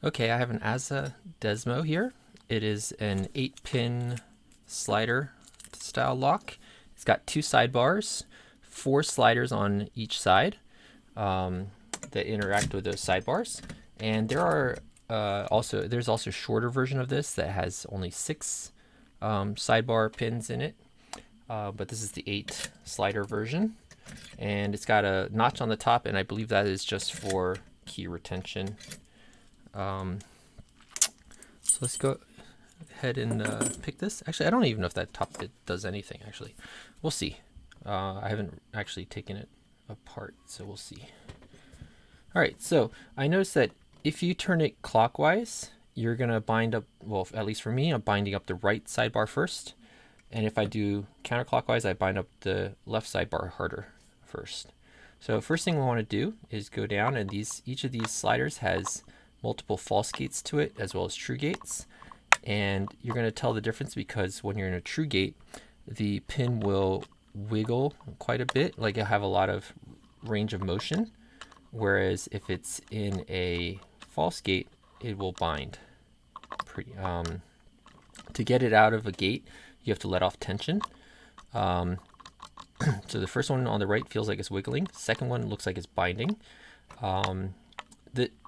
Okay, I have an ASSA Desmo here. It is an 8-pin slider style lock. It's got 2 sidebars, 4 sliders on each side that interact with those sidebars. And there are there's also a shorter version of this that has only 6 sidebar pins in it. But this is the 8 slider version. And it's got a notch on the top, and I believe that is just for key retention. So let's go ahead and pick this. Actually, I don't even know if that top bit does anything, actually. We'll see. I haven't actually taken it apart, so we'll see. All right, so I noticed that if you turn it clockwise, you're going to bind up, well, at least for me, I'm binding up the right sidebar first. And if I do counterclockwise, I bind up the left sidebar harder first. So first thing we want to do is go down, and each of these sliders has multiple false gates to it as well as true gates. And you're going to tell the difference because when you're in a true gate, the pin will wiggle quite a bit, like it'll have a lot of range of motion. Whereas if it's in a false gate, it will bind. To get it out of a gate, you have to let off tension. So the first one on the right feels like it's wiggling. Second one looks like it's binding.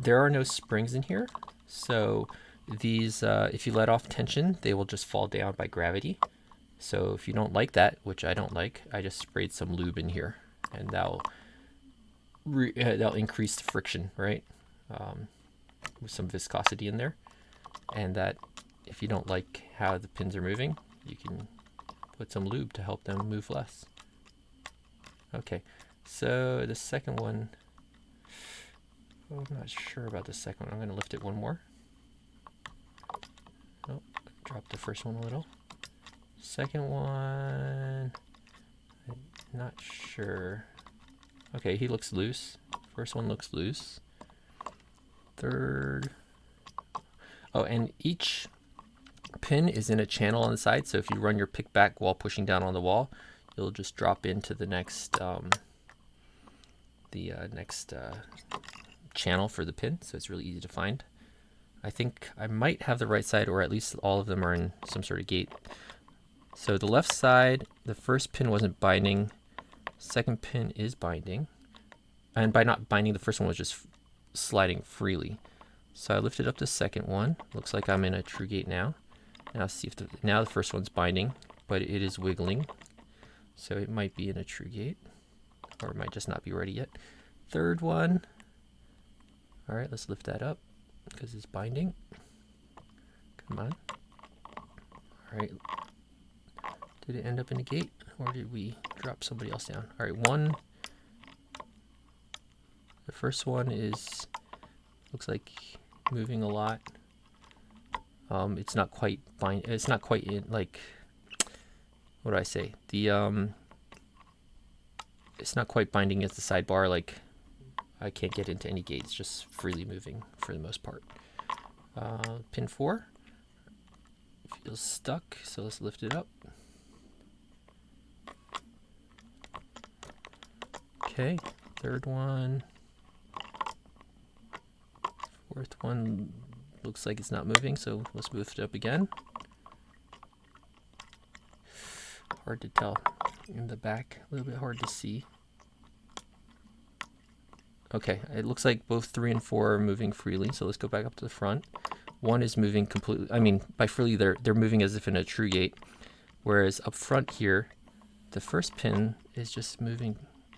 There are no springs in here, so these, if you let off tension, they will just fall down by gravity. So if you don't like that, which I don't like, I just sprayed some lube in here, and that'll increase the friction, right? With some viscosity in there. And that, if you don't like how the pins are moving, you can put some lube to help them move less. Okay, so the second one, I'm not sure about the second one. I'm going to lift it one more. Oh, drop the first one a little. Second one, I'm not sure. Okay, he looks loose. First one looks loose. Third. Oh, and each pin is in a channel on the side, so if you run your pick back while pushing down on the wall, it'll just drop into the next channel for the pin, so it's really easy to find. I think I might have the right side, or at least all of them are in some sort of gate. So the left side, the first pin wasn't binding, second pin is binding, and by not binding, the first one was just sliding freely. So I lifted up the second one. Looks like I'm in a true gate now. Now see if now the first one's binding, but it is wiggling, so it might be in a true gate, or it might just not be ready yet. Third one. All right, let's lift that up because it's binding. Come on. All right. Did it end up in a gate, or did we drop somebody else down? All right, one. The first one looks like moving a lot. It's not quite it's not quite in, like, what do I say? It's not quite binding at the sidebar. Like, I can't get into any gate. It's just freely moving for the most part. Pin 4 feels stuck, so let's lift it up. Okay, third one. Fourth one looks like it's not moving, so let's lift it up again. Hard to tell in the back, a little bit hard to see. Okay, it looks like both 3 and 4 are moving freely, so let's go back up to the front. One is moving completely, I mean, by freely, they're moving as if in a true gate, whereas up front here, the first pin is just moving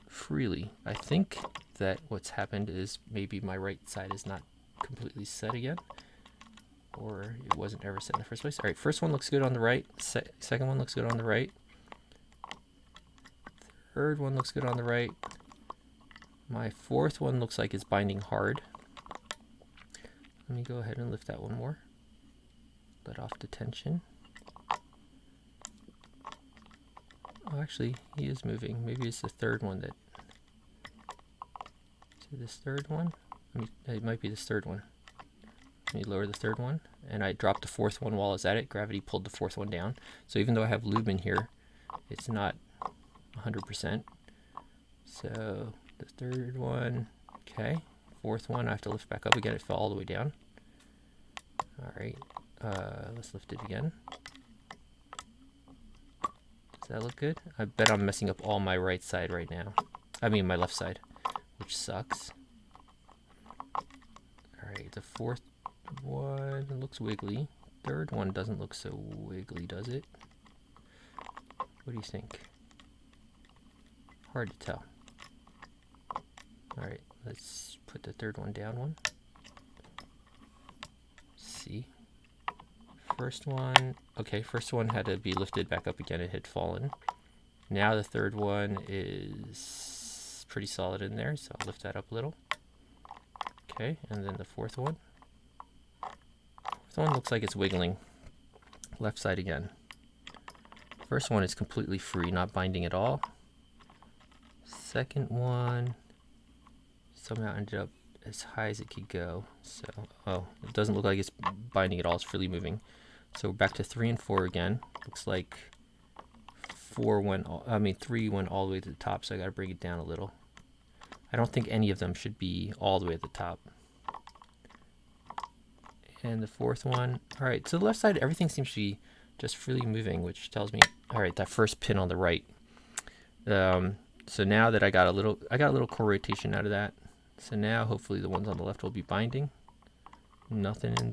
freely. I think that what's happened is maybe my right side is not completely set again, or it wasn't ever set in the first place. All right, first one looks good on the right, second one looks good on the right, third one looks good on the right. My fourth one looks like it's binding hard. Let me go ahead and lift that one more. Let off the tension. Oh, actually, he is moving. Maybe it's the third one that... Is it this third one? It might be this third one. Let me lower the third one. And I dropped the fourth one while I was at it. Gravity pulled the fourth one down. So even though I have lube in here, it's not 100%. So the third one, okay. Fourth one, I have to lift back up again. It fell all the way down. All right, let's lift it again. Does that look good? I bet I'm messing up all my right side right now. I mean my left side, which sucks. All right, the fourth one looks wiggly. Third one doesn't look so wiggly, does it? What do you think? Hard to tell. All right, let's put the third one down one. See. First one, okay, first one had to be lifted back up again. It had fallen. Now the third one is pretty solid in there, so I'll lift that up a little. Okay, and then the fourth one. Fourth one looks like it's wiggling. Left side again. First one is completely free, not binding at all. Second one somehow ended up as high as it could go. So, oh, it doesn't look like it's binding at all. It's freely moving. So we're back to 3 and 4 again. Looks like 3 went all the way to the top, so I got to bring it down a little. I don't think any of them should be all the way at the top. And the fourth one, all right, so the left side, everything seems to be just freely moving, which tells me, all right, that first pin on the right. So now that I got a little core rotation out of that. So now hopefully the ones on the left will be binding. Nothing in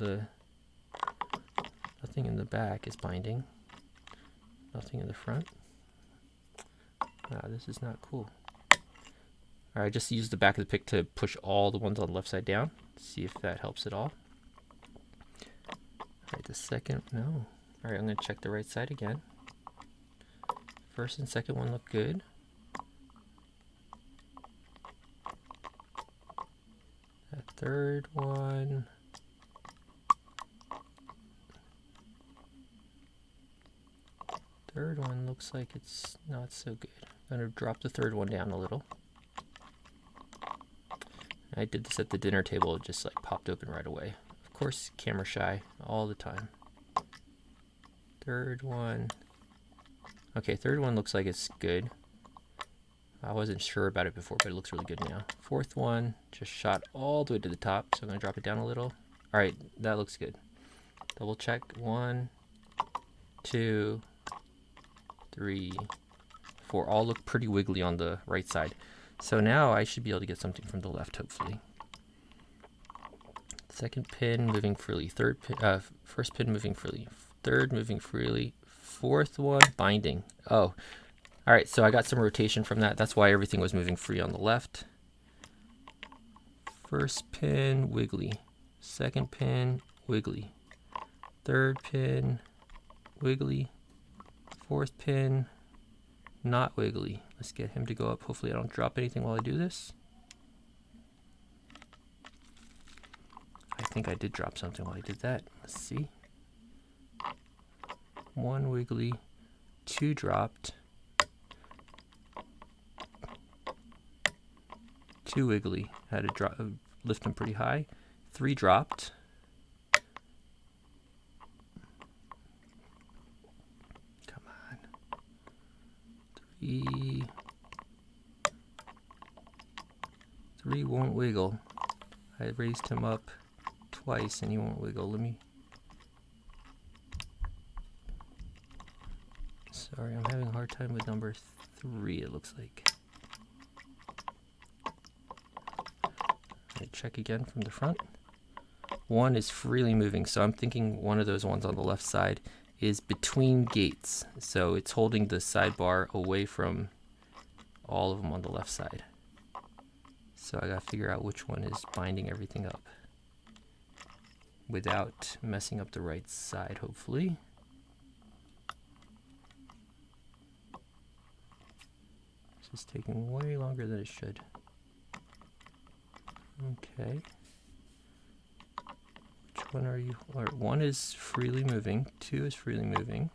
the back is binding. Nothing in the front. Wow, this is not cool. All right, just use the back of the pick to push all the ones on the left side down. See if that helps at all. All right, the second, no. All right, I'm gonna check the right side again. First and second one look good. That third one. Third one looks like it's not so good. I'm gonna drop the third one down a little. I did this at the dinner table, it just like popped open right away. Of course, camera shy all the time. Third one. Okay, third one looks like it's good. I wasn't sure about it before, but it looks really good now. Fourth one just shot all the way to the top, so I'm gonna drop it down a little. All right, that looks good. Double check. 1, 2, 3, 4. All look pretty wiggly on the right side. So now I should be able to get something from the left, hopefully. Second pin moving freely. First pin moving freely. Third moving freely. Fourth one binding. Oh, all right. So I got some rotation from that. That's why everything was moving free on the left. First pin wiggly. Second pin wiggly. Third pin wiggly. Fourth pin not wiggly. Let's get him to go up. Hopefully I don't drop anything while I do this. I think I did drop something while I did that. Let's see. 1 wiggly, 2 dropped, 2 wiggly. Had to drop, lift them pretty high. 3 dropped. Come on. 3 won't wiggle. I raised him up twice and he won't wiggle. Let me. Sorry, I'm having a hard time with number 3, it looks like. Let me check again from the front. 1 is freely moving, so I'm thinking one of those ones on the left side is between gates. So it's holding the sidebar away from all of them on the left side. So I gotta figure out which one is binding everything up without messing up the right side, hopefully. This is taking way longer than it should. Okay. Which one are you? 1 is freely moving, 2 is freely moving.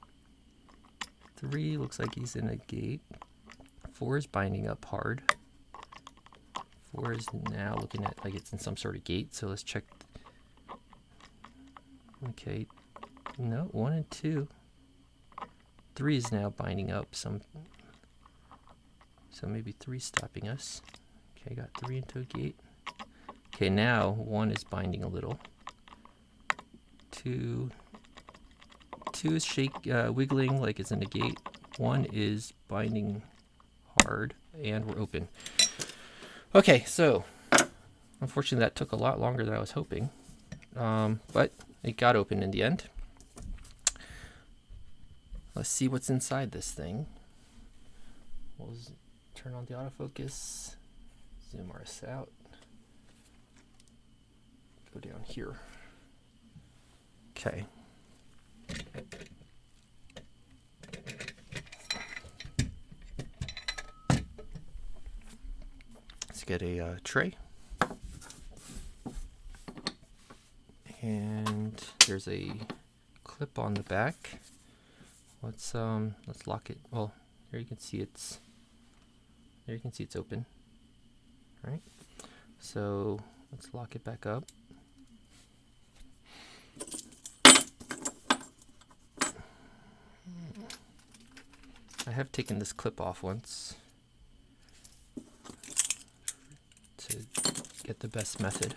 3 looks like he's in a gate. 4 is binding up hard. 4 is now looking at like it's in some sort of gate, so let's check. Okay, no, 1 and 2. 3 is now binding up some, so maybe 3 stopping us. Okay, got 3 into a gate. Okay, now 1 is binding a little. Two is wiggling like it's a negate. One is binding hard, and we're open. Okay, so unfortunately that took a lot longer than I was hoping, but it got open in the end. Let's see what's inside this thing. We'll turn on the autofocus, zoom ours out, go down here. Okay. Let's get a tray. And there's a clip on the back. Let's lock it. Well, there you can see it's open. All right. So let's lock it back up. I have taken this clip off once to get the best method.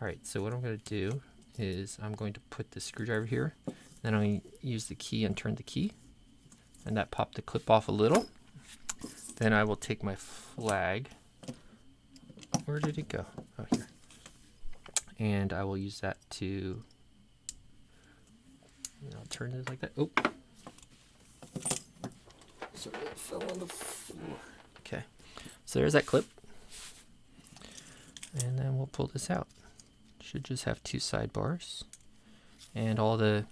All right, so what I'm going to do is I'm going to put the screwdriver here, then I'm going to use the key and turn the key, and that popped the clip off a little. Then I will take my flag. Where did it go? Oh, here. And I will use that to, I'll turn it like that. Oh. Sorry, it fell on the floor. Okay, so there's that clip. And then we'll pull this out. Should just have two sidebars. And all the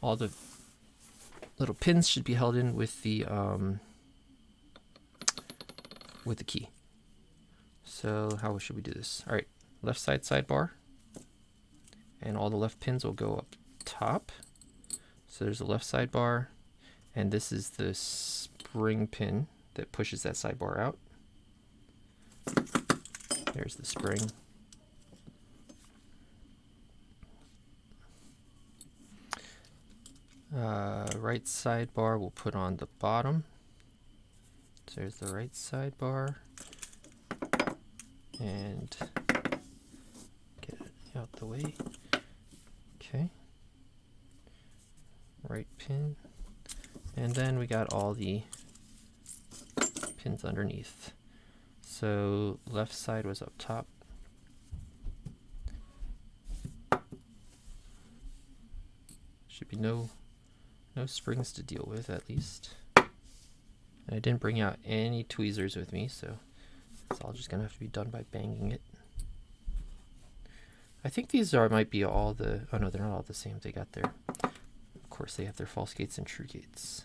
little pins should be held in with the key. So how should we do this? All right, left side sidebar, and all the left pins will go up top. So there's the left sidebar, and this is the spring pin that pushes that sidebar out. There's the spring. Right sidebar we'll put on the bottom. So there's the right sidebar, and get it out the way. Okay. Right pin, and then we got all the pins underneath. So left side was up top. Should be no springs to deal with, at least. And I didn't bring out any tweezers with me, so it's all just gonna have to be done by banging it. I think these might be all the, oh no, they're not all the same. They got their, of course they have their false gates and true gates.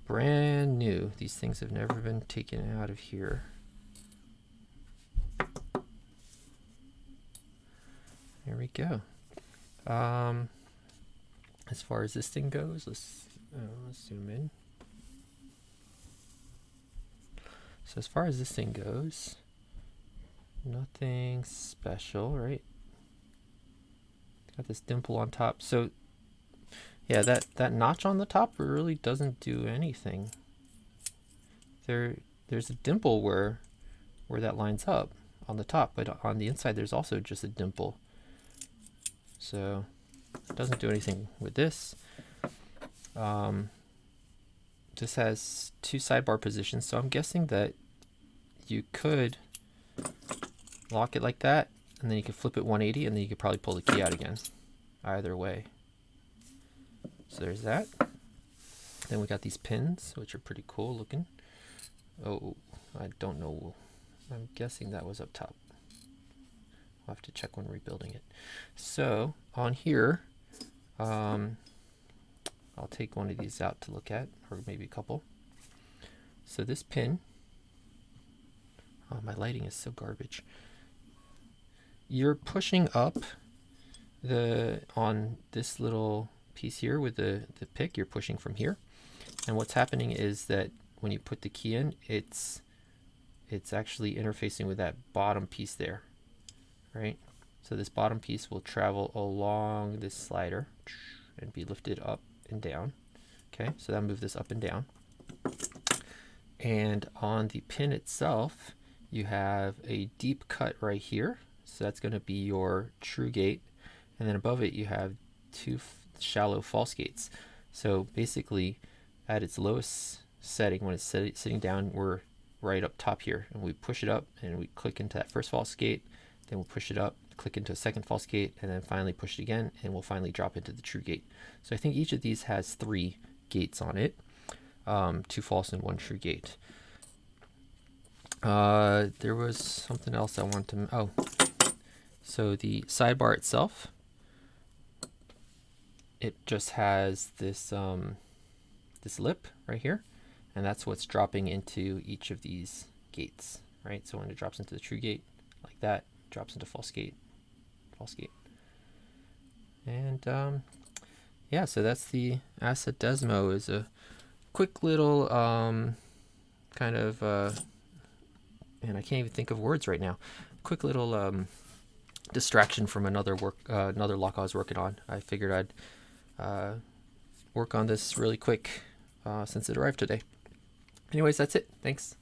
Brand new. These things have never been taken out of here. There we go. As far as this thing goes, let's zoom in. So as far as this thing goes, nothing special, right? Got this dimple on top. So yeah, that notch on the top really doesn't do anything. There's a dimple where that lines up on the top, but on the inside there's also just a dimple. So it doesn't do anything with this. This has two sidebar positions, so I'm guessing that you could lock it like that, and then you could flip it 180, and then you could probably pull the key out again. Either way. So there's that. Then we got these pins, which are pretty cool looking. Oh, I don't know. I'm guessing that was up top. I'll have to check when rebuilding it. So on here, I'll take one of these out to look at, or maybe a couple. So this pin, oh, my lighting is so garbage. You're pushing up on this little piece here with the pick, you're pushing from here. And what's happening is that when you put the key in, it's actually interfacing with that bottom piece there, right? So this bottom piece will travel along this slider and be lifted up and down. Okay, so that'll move this up and down. And on the pin itself, you have a deep cut right here. So that's going to be your true gate. and then above it you have two shallow false gates. So basically, at its lowest setting, when it's sitting down, we're right up top here, and we push it up and we click into that first false gate, then we'll push it up, click into a second false gate, and then finally push it again, and we'll finally drop into the true gate. So I think each of these has 3 gates on it, 2 false and 1 true gate. There was something else I wanted to, so the sidebar itself, it just has this this lip right here, and that's what's dropping into each of these gates, right? So when it drops into the true gate like that, it drops into false gate, and yeah, so that's the ASSA Desmo. Is a quick little kind of and I can't even think of words right now. Quick little distraction from another lock I was working on. I figured I'd work on this really quick since it arrived today. Anyways, that's it. Thanks.